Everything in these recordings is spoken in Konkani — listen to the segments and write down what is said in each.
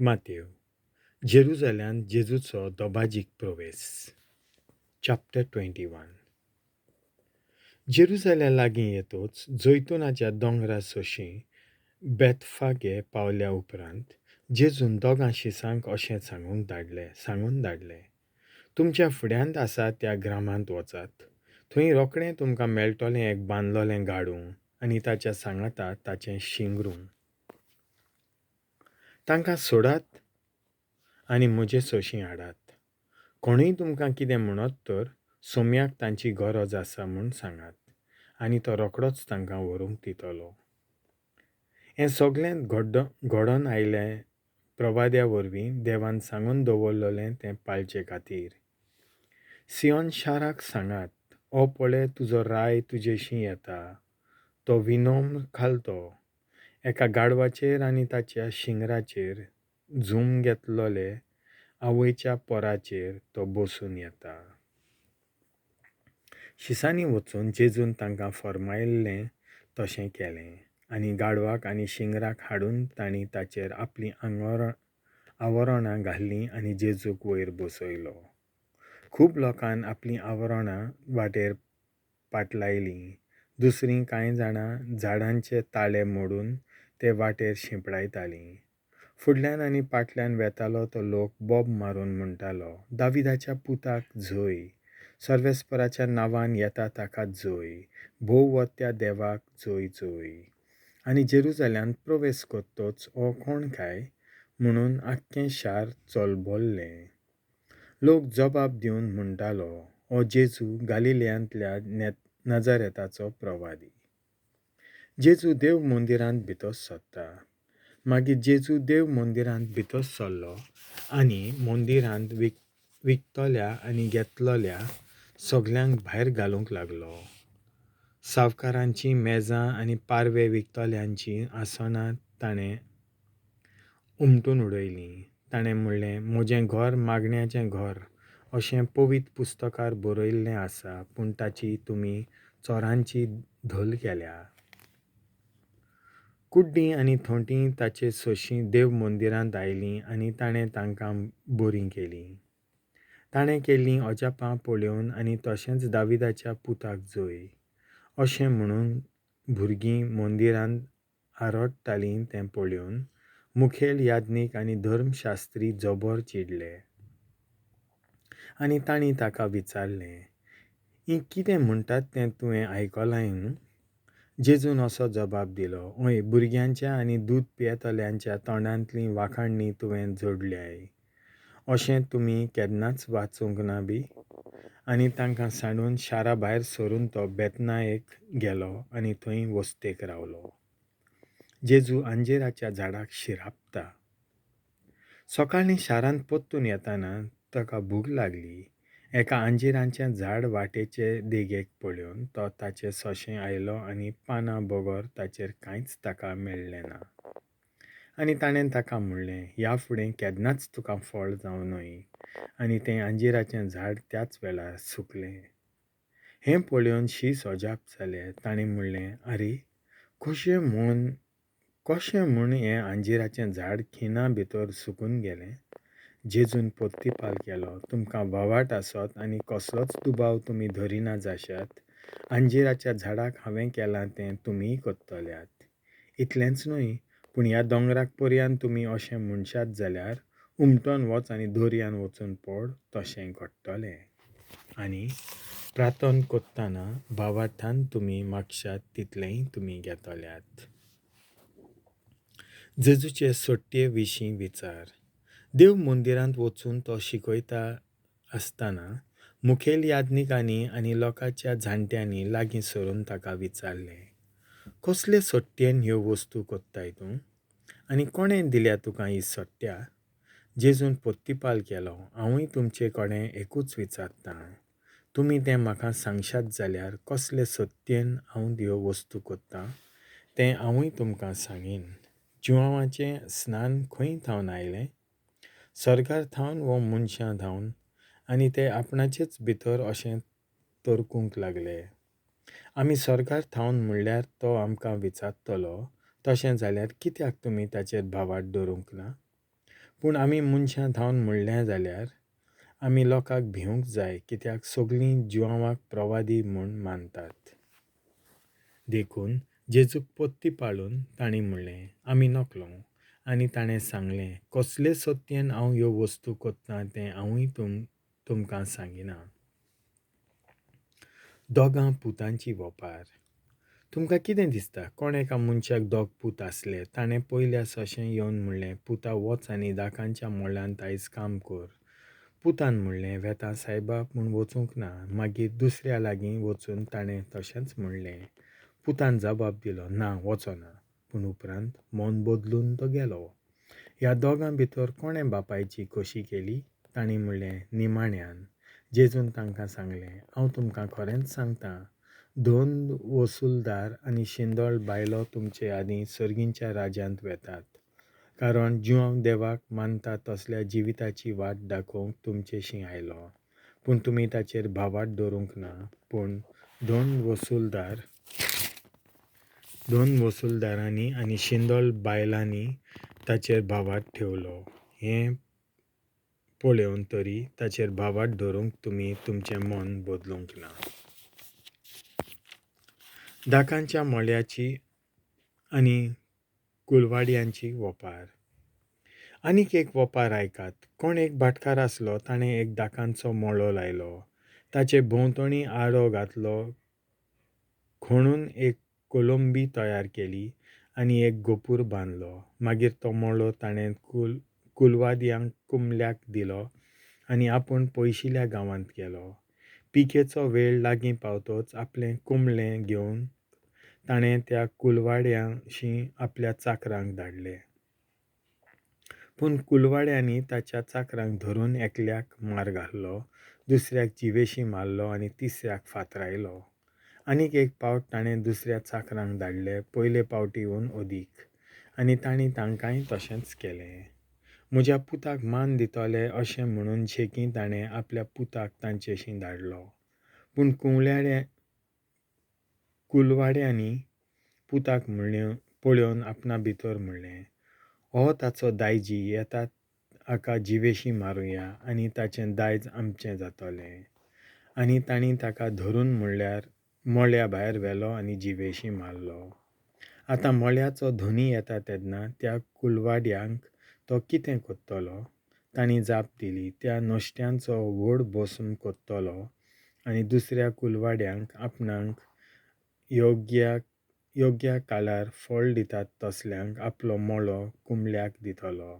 मातेव जेरुजल्यान जेजूचो दोबाजीक प्रवेश. चॅप्टर 21. जेरुजल्या लागीं येतोच जैतुनाच्या दोंगरा सोशी बेतफागे पावल्या उपरांत जेजून दोगां शिसांक अशें सांगून धाडलें, तुमच्या फुड्यांत आसा त्या ग्रामांत वचात. थंय रोखडें तुमकां मेळटलें एक बांदलोलें गाडूं आनी ताच्या सांगाता ताचें शिंगरूं. तांकां सोडात आनी म्हजे सोशी हाडात. कोणूय तुमकां कितें म्हणत तर सोम्याक तांची गरज आसा म्हूण सांगात, आनी तो रोखडोच तांकां व्हरूंक दितलो. हें सगळें घडोवन आयलें प्रवाद्या वरवीं देवान सांगून दवरलेलें तें पाळचे खातीर. सियोन शाराक सांगात, ओ पळय तुजो राय तुजेशी येता, तो विनोम घालतो. एका गाडवाचेर आनी ताच्या शिंगराचेर झूम घेतलोले आवयच्या पोराचेर तो बसून येता. शिसांनी वचून जेजून तांकां फर्मायल्लें तशें केलें, आनी गाडवाक आनी शिंगराक हाडून तांणी ताचेर आपलीं आवरणां घाल्लीं आनी जेजूक वयर बसयलो. खूब लोकांन आपलीं आवरणां वाटेर पाटलायलीं. दुसरीं कांय जाणां झाडांचे ताळे मोडून ते वाटेर शिंपडायतालीं. फुडल्यान आनी फाटल्यान वेतालो तो लोक बोब मारून म्हणटालो, दाविदाच्या पुताक झोय, सर्वेस्पराच्या नांवान येता ताका झोय, भोव वत्या देवाक झोय झोय. आनी जेरुजल्यांत प्रवेश करतोच हो कोण काय म्हणून आख्खें शार चलबोल्लें. लोक जबाब दिवन म्हणटालो, हो जेजू गालिलियांतल्या नाजारेताचो प्रवादी. जेजू देव मंदिरांत भितर सरता. मागीर जेजू देव मंदिरांत भितर सरलो आनी मंदिरांत विकतल्या आनी घेतलोल्या सगल्यांक भायर घालूंक लागलो. सावकारांचीं मेजां आनी पारवे विकतल्यांचीं आसनां ताणें उमटून उडयलीं. ताणें म्हणलें, म्हजें घर मागण्याचें घर अशें पवित्र पुस्तकार बरयल्लें आसा, पूण ताची तुमी चोरांची धल केल्या. कुड्डीं आनी थोंटीं ताचे सोशीं देव मंदिरांत आयलीं आनी ताणें तांकां बरीं केलीं. ताणें केल्लीं अजापां पळोवन आनी तशेंच दाविदाच्या पुताक झोय अशें म्हणून भुरगीं मंदिरांत आरडटालीं तें पळोवन मुखेल याजनीक आनी धर्मशास्त्री जबर चिडले. आनी तांणी ताका विचारलें, ही कितें म्हणटात तें तुवें आयकलां न्हू? जेजून असो जबाब दिलो, हय, भुरग्यांच्या आनी दूद पियेतल्यांच्या तोंडांतलीं वाखाणणीं तुवें जोडल्याय, अशें तुमी केन्नाच वाचूंक ना बी. आनी तांकां सांडून शारा भायर सरून तो बेतनायेक गेलो आनी थंय वस्तेक रावलो. जेजू आंजेराच्या झाडाक शिरापता. सकाळीं शारांत परतून येताना ताका भूक लागली. एका आंजिराचें झाड वाटेचे देगेक पळोवन तो ताचे सोशें आयलो आनी पानां बगर ताचेर कांयच ताका मेळ्ळें ना. आनी ताणें ताका म्हणलें, ह्या फुडें केन्नाच तुका फळ जावं न्हय. आनी तें आंजिराचें झाड त्याच वेळार सुकलें. हें पळोवन शीस अजाप जालें. ताणें म्हणलें, आरे, कशें म्हूण हें आंजिराचें झाड खिणा भितर सुकून गेलें? जेजून प्रतिपाल केलो, तुमकां वावाट आसत आनी कसलोच दुबाव तुमी धरिना जाशात. आंजिराच्या झाडाक हांवें केलां तें तुमीय करतल्यात. इतलेंच न्हय, पूण ह्या दोंगराक पर्यान तुमी अशें म्हणशात जाल्यार उमटोन वच आनी दर्यान वचून पड, तशें घडटलें. आनी प्रार्थना करतना भावार्थान तुमी मागशात तितलेंय तुमी घेतल्यात. जेजूचे सट्टे विशीं विचार. देव मंदिरांत वचून तो शिकयता आसतना मुखेल याजनीकांनी आनी लोकांच्या जाणट्यांनी लागीं सरून ताका विचारलें, कसले सट्टेन ह्यो वस्तू कोत्ताय तूं? आनी कोणें दिल्या तुका ही सट्ट्या? जेजून प्रतिपाल केलो, हांवूय तुमचे कडेन एकूच विचारतां, तुमी तें म्हाका सांगशात जाल्यार कसले सट्टेन हांव ह्यो वस्तू कोत्तां तें हांवूय तुमकां सांगीन. जिवावाचें स्नान खंय थावन आयलें? सरकार थावन वो मनशां थावन? आनी ते आपणाचेच भितर अशें तरकूंक लागले. आमी सरकार थावन म्हणल्यार तो आमकां विचारतलो, तशें जाल्यार कित्याक तुमी ताचेर भावार्थ दवरूंक ना? पूण आमी मनशां धांवन म्हणलें जाल्यार आमी लोकांक भिवंक जाय, कित्याक सगळीं जिवांवाक प्रवादी म्हूण मानतात. देखून जेजूक पत्ती पाळून तांणी म्हणलें, आमी नकलो. आनी ताणें सांगलें, कसले सत्तेन हांव ह्यो वस्तू कोत्तां तें हांवूय तुमकां सांगिना. दोगां पुतांची वोपार. तुमकां कितें दिसता, कोण एका मनशाक दोग पूत आसले? ताणें पयल्या सोंशें येवन म्हणलें, पुता वच आनी दाकांच्या मोळ्यांत आयज काम कर. पुतान म्हणलें, वेतां सायबा, पूण वचूंक ना. मागीर दुसऱ्या लागीं वचून ताणें तशेंच म्हणलें. पुतान जबाब दिलो, ना, वचोना. पूण उपरांत मन बदलून तो गेलो. ह्या दोगां भितर कोणें बापायची खोशी केली? तांणी म्हणलें, निमाण्यान. जेजून तांकां सांगलें, हांव तुमकां खरेंच सांगतां, 2 वसूलदार आनी शिंदोळ बायलो तुमचे आदीं सर्गींच्या राज्यांत वेतात. कारण जिवांव देवाक मानता तसल्या जिविताची वाट दाखोवंक तुमचेशीं आयलो. पूण तुमी ताचेर भावार्थ दवरूंक ना. पूण 2 वसूलदारांनी आनी शिंदोळ बायलांनी ताचेर भावार्थ ठेवलो. हें पळोवन तरी ताचेर भावार्थ दवरूंक तुमी तुमचें मन बदलूंक ना. दाकांच्या मोळ्याची आनी कुलवाड्यांची वोपार. आनीक एक वोपार आयकात. कोण एक भाटकार आसलो, ताणें एक दाकांचो मोळो लायलो. ताचे भोंवतणी आडो घातलो, खणून एक कोलंबी तयार केली आनी एक गोपूर बांदलो. मागीर तो मोळो ताणें कुलवाद्यांक कुमल्याक दिलो आनी आपूण पयशिल्ल्या गांवांत गेलो. पिकेचो वेळ लागीं पावतच आपलें कुमळें घेवन ताणें त्या कुलवाड्यांशी आपल्या चाकरांक धाडलें. पूण कुलवाड्यांनी ताच्या चाकरांक धरून एकल्याक मार घालो, दुसऱ्याक जिवेशी मारलो आनी तिसऱ्याक फातरायलो. आनीक एक पावट ताणें दुसऱ्या चाकरांक धाडलें, पयले पावटीहून अदीक, आनी तांणी तांकांय तशेंच केलें. म्हज्या पुताक मान दितले अशें म्हणून शेकी ताणें आपल्या पुताक तांचेशी धाडलो. पूण कुलवाड्यांनी पुताक पळोवन आपणा भितर म्हणलें, हो ताचो दायजी, येता हाका जिवेशी मारुया आनी ताचें दायज आमचें जातलें. आनी तांणी ताका धरून मोळ्या भायर व्हेलो आनी जिवेशी मारलो. आतां मोळ्याचो धनी येता तेन्ना त्या कुलवाड्यांक तो कितें कोत्तलो? तांणी जाप दिली, त्या नश्ट्यांचो व्हड बसून कोत्तलो आनी दुसऱ्या कुलवाड्यांक आपणाक योग्य काळार फळ दितात तसल्यांक आपलो मोळो कुमल्याक दितलो.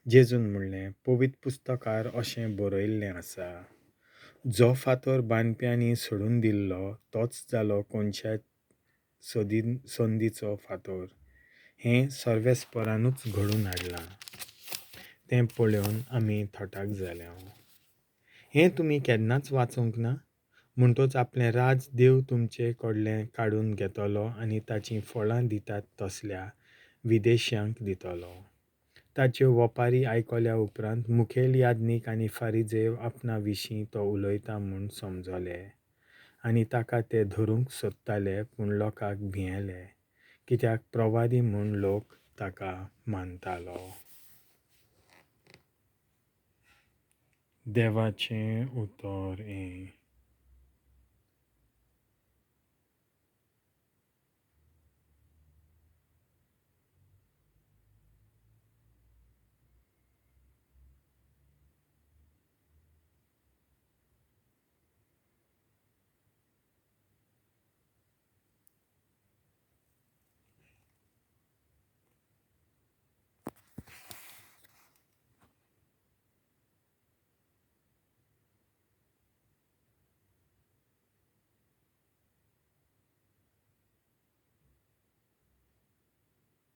जेजून म्हणलें, पवित्र पुस्तकार अशें बरयल्लें आसा, जो फातर बांदप्यांनी सोडून दिल्लो तोच जालो कोणशाय संदीचो फातर. हें सर्वेस्परानूच घडून हाडलां. तें पळोवन आमी थोटाक जाल्या. हें तुमी केन्नाच वाचूंक ना? म्हणटच आपलें राज देव तुमचे कडलें काडून घेतलो आनी ताचीं फळां दितात तसल्या विदेश्यांक दितलो. ताच्यो वोपारी आयकल्या उपरांत मुखेल याजनीक आनी फारिजेव आपणा विशीं तो उलयता म्हूण समजले आनी ताका ते धरूंक सोदताले, पूण लोकांक भियेले, कित्याक प्रवादी म्हूण लोक ताका मानतालो. देवाचें उतर.